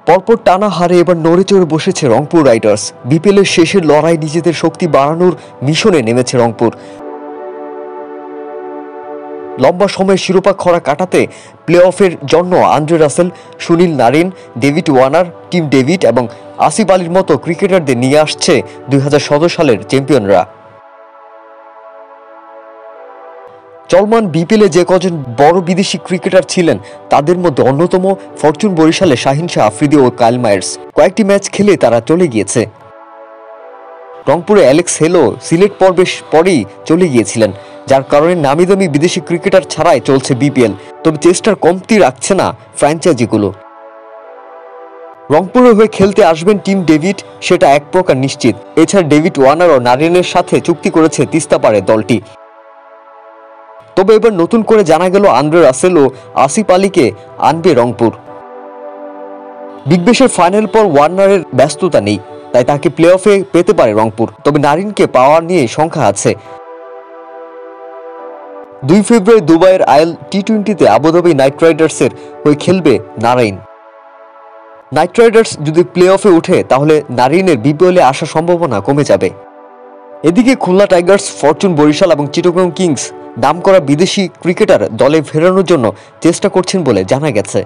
পরপর টানা হারে এবার নড়ে চড়ে বসেছে রংপুর রাইডার্স। বিপিএলের শেষের লড়াই নিজেদের শক্তি বাড়ানোর মিশনে নেমেছে রংপুর। লম্বা সময়ের শিরোপা খরা কাটাতে প্লে অফের জন্য Andre Russell, Sunil Narine, David Warner, Tim David এবং আসিফ আলীর মতো ক্রিকেটারদের নিয়ে আসছে 2017 সালের চ্যাম্পিয়নরা। চলমান বিপিএলে যে কজন বড় বিদেশি ক্রিকেটার ছিলেন তাদের মধ্যে অন্যতম ফরচুন বরিশালে শাহিন শাহ আফ্রিদি ও কাইল মায়ার্স। কয়েকটি ম্যাচ খেলে তারা চলে গিয়েছে। রংপুরে অ্যালেক্স হেলো সিলেট পর্বের পরেই চলে গিয়েছিলেন, যার কারণে নামিদামি বিদেশি ক্রিকেটার ছাড়াই চলছে বিপিএল। তবে চেষ্টার কমতি রাখছে না ফ্র্যাঞ্চাইজিগুলো। রংপুরে হয়ে খেলতে আসবেন টিম ডেভিড, সেটা এক প্রকার নিশ্চিত। এছাড়া ডেভিড ওয়ার্নার ও নারিনের সাথে চুক্তি করেছে তিস্তাপাড়ে দলটি। তবে এবার নতুন করে জানা গেল আন্দ্রে রাসেল ও আসিফ আলীকে আনবে রংপুর। বিগ ব্যাশের ফাইনাল পর ওয়ার্নারের ব্যস্ততা নেই, তাই তাকে প্লে অফে পেতে পারে রংপুর। তবে নারিনকে পাওয়ার নিয়ে সংখ্যা আছে। 2 ফেব্রুয়ারি দুবাইয়ের আইএল টি20তে আবুধাবি নাইট রাইডার্সের হয়ে খেলবে নারিন। নাইট রাইডার্স যদি প্লে অফে উঠে তাহলে নারিনের বিপিএলে আসার সম্ভাবনা কমে যাবে। এদিকে খুলনা টাইগার্স, ফরচুন বরিশাল এবং চিটাগং কিংস নামকরা বিদেশি ক্রিকেটার দলে ফেরানোর জন্য চেষ্টা করছেন বলে জানা গেছে।